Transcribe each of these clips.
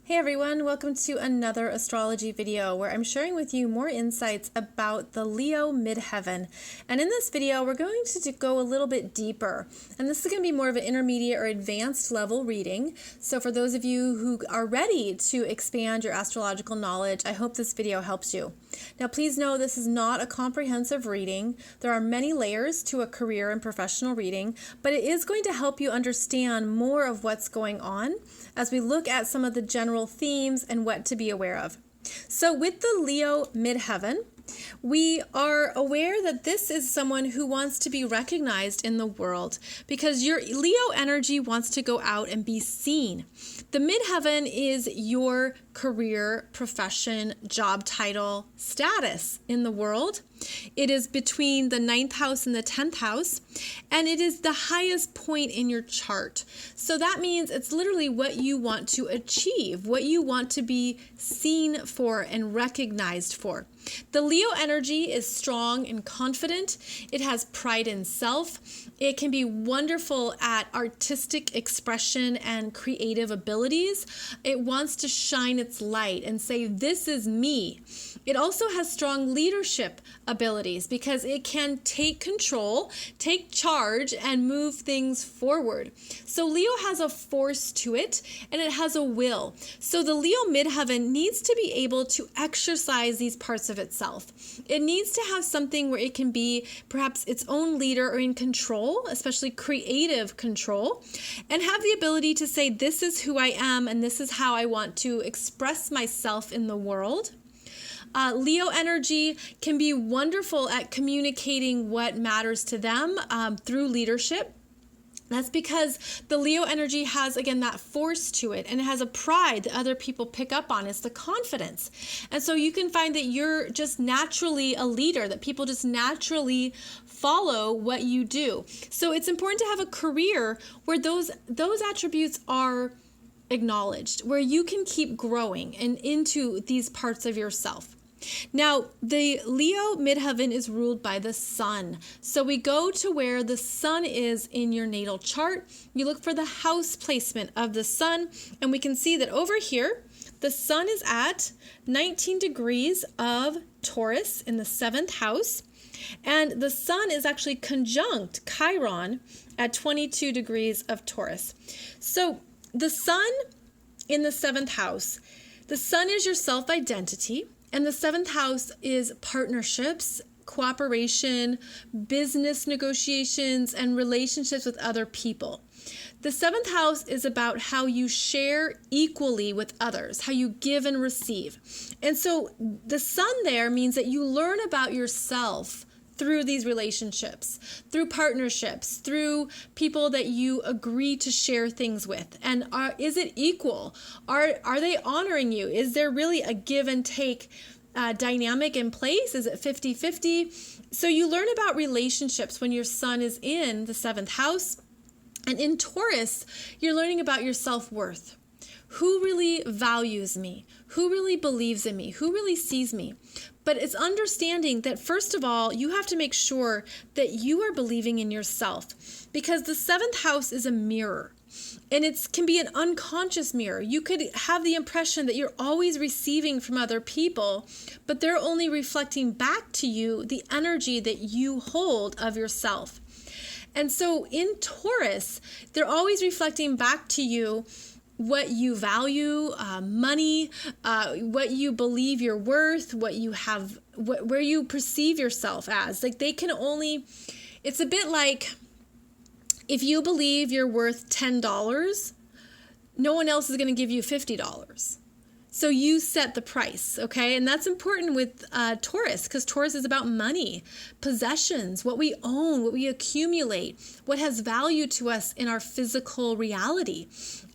Hey everyone, welcome to another astrology video where I'm sharing with you more insights about the Leo Midheaven. And in this video, we're going to go a little bit deeper. And this is going to be more of an intermediate or advanced level reading. So for those of you who are ready to expand your astrological knowledge, I hope this video helps you. Now please know this is not a comprehensive reading. There are many layers to a career and professional reading, but it is going to help you understand more of what's going on as we look at some of the general themes and what to be aware of. So with the Leo Midheaven, we are aware that this is someone who wants to be recognized in the world because your Leo energy wants to go out and be seen. The Midheaven is your career, profession, job title, status in the world. It is between the 9th house and the 10th house, and it is the highest point in your chart. So that means it's literally what you want to achieve, what you want to be seen for and recognized for. The Leo energy is strong and confident. It has pride in self. It can be wonderful at artistic expression and creative abilities. It wants to shine its light and say, this is me. It also has strong leadership abilities because it can take control, take charge, and move things forward. So Leo has a force to it, and it has a will. So the Leo Midheaven needs to be able to exercise these parts of itself. It needs to have something where it can be perhaps its own leader or in control, especially creative control, and have the ability to say, this is who I am, and this is how I want to express myself in the world. Leo energy can be wonderful at communicating what matters to them through leadership. That's because the Leo energy has, again, that force to it, and it has a pride that other people pick up on. It's the confidence. And so you can find that you're just naturally a leader, that people just naturally follow what you do. So it's important to have a career where those attributes are acknowledged, where you can keep growing and into these parts of yourself. Now, the Leo Midheaven is ruled by the sun. So we go to where the sun is in your natal chart. You look for the house placement of the sun, and we can see that over here, the sun is at 19 degrees of Taurus in the 7th house, and the sun is actually conjunct Chiron at 22 degrees of Taurus. So the sun in the 7th house, the sun is your self-identity. And the 7th house is partnerships, cooperation, business negotiations, and relationships with other people. The 7th house is about how you share equally with others, how you give and receive. And so the sun there means that you learn about yourself through these relationships, through partnerships, through people that you agree to share things with. And is it equal? Are they honoring you? Is there really a give and take dynamic in place? Is it 50-50? So you learn about relationships when your sun is in the 7th house. And in Taurus, you're learning about your self-worth. Who really values me? Who really believes in me? Who really sees me? But it's understanding that, first of all, you have to make sure that you are believing in yourself, because the 7th house is a mirror, and it can be an unconscious mirror. You could have the impression that you're always receiving from other people, but they're only reflecting back to you the energy that you hold of yourself. And so in Taurus, they're always reflecting back to you what you value, money, what you believe you're worth, what you have, where you perceive yourself as. Like they can only, it's a bit like if you believe you're worth $10, no one else is going to give you $50. So you set the price, okay? And that's important with Taurus, because Taurus is about money, possessions, what we own, what we accumulate, what has value to us in our physical reality.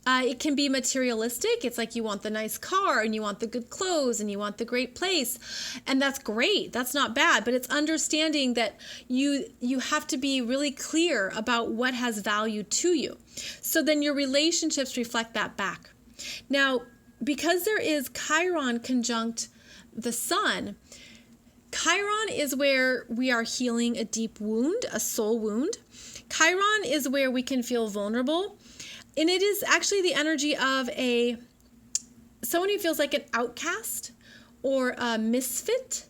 It can be materialistic. It's like you want the nice car and you want the good clothes and you want the great place. And that's great. That's not bad. But it's understanding that you have to be really clear about what has value to you. So then your relationships reflect that back. Now, because there is Chiron conjunct the sun, Chiron is where we are healing a deep wound, a soul wound. Chiron is where we can feel vulnerable. And it is actually the energy of a someone who feels like an outcast or a misfit,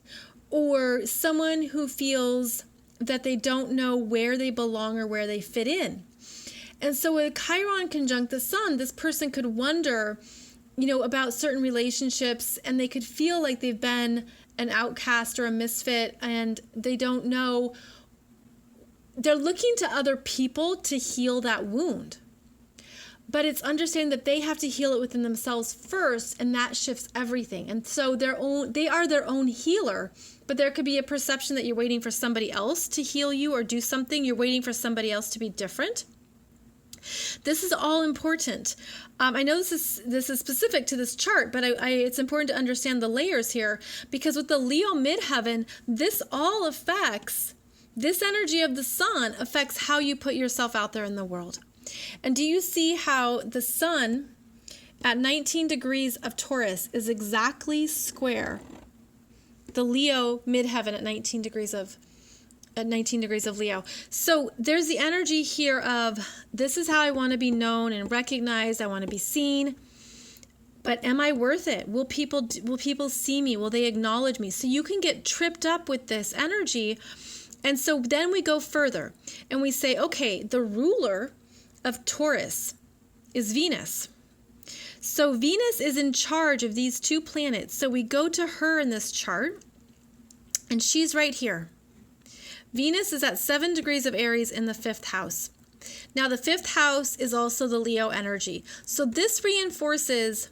or someone who feels that they don't know where they belong or where they fit in. And so with Chiron conjunct the sun, this person could wonder, about certain relationships, and they could feel like they've been an outcast or a misfit, and they don't know. They're looking to other people to heal that wound. But it's understanding that they have to heal it within themselves first, and that shifts everything. And so they are their own healer, but there could be a perception that you're waiting for somebody else to heal you or do something. You're waiting for somebody else to be different. This is all important. I know this is specific to this chart, but it's important to understand the layers here, because with the Leo midheaven, this energy of the sun affects how you put yourself out there in the world. And do you see how the sun at 19 degrees of Taurus is exactly square the Leo midheaven at 19 degrees of Leo? So there's the energy here of, this is how I want to be known and recognized. I want to be seen. But am I worth it? Will people see me? Will they acknowledge me? So you can get tripped up with this energy. And so then we go further and we say, okay, the ruler of Taurus is Venus. So Venus is in charge of these two planets. So we go to her in this chart, and she's right here. Venus is at 7 degrees of Aries in the 5th house. Now the 5th house is also the Leo energy. So this reinforces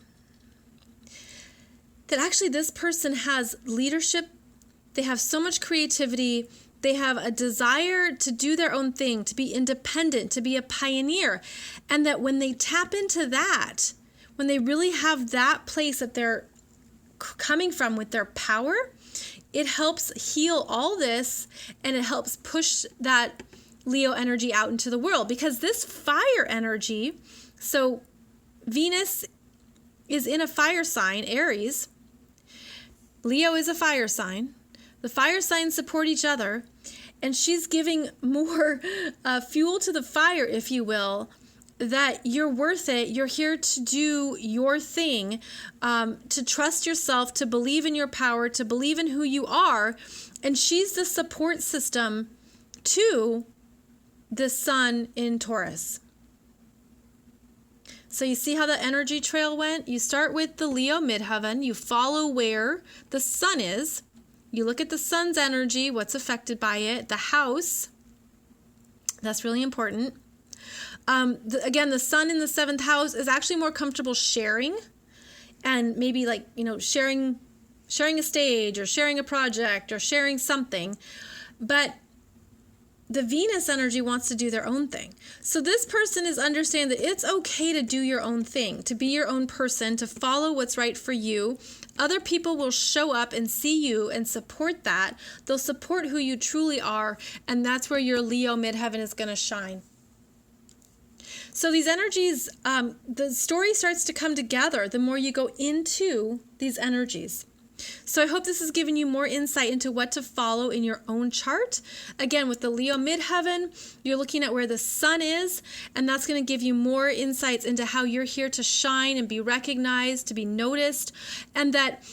that actually this person has leadership. They have so much creativity. They have a desire to do their own thing, to be independent, to be a pioneer. And that when they tap into that, when they really have that place that they're coming from with their power, it helps heal all this, and it helps push that Leo energy out into the world. Because this fire energy, so Venus is in a fire sign, Aries. Leo is a fire sign. The fire signs support each other, and she's giving more fuel to the fire, if you will, that you're worth it. You're here to do your thing, to trust yourself, to believe in your power, to believe in who you are. And she's the support system to the sun in Taurus. So you see how the energy trail went? You start with the Leo midheaven. You follow where the sun is. You look at the sun's energy, what's affected by it, the house. That's really important. Again, the sun in the 7th house is actually more comfortable sharing, and maybe sharing a stage or sharing a project or sharing something. But the Venus energy wants to do their own thing. So this person is understanding that it's okay to do your own thing, to be your own person, to follow what's right for you. Other people will show up and see you and support that. They'll support who you truly are, and that's where your Leo midheaven is going to shine. So these energies, the story starts to come together the more you go into these energies. So I hope this has given you more insight into what to follow in your own chart. Again, with the Leo midheaven, you're looking at where the sun is, and that's going to give you more insights into how you're here to shine and be recognized, to be noticed, and that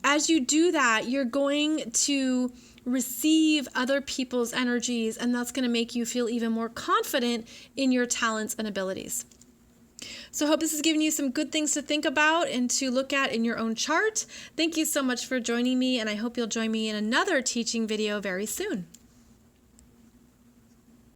as you do that, you're going to receive other people's energies, and that's going to make you feel even more confident in your talents and abilities. So I hope this has given you some good things to think about and to look at in your own chart. Thank you so much for joining me, and I hope you'll join me in another teaching video very soon.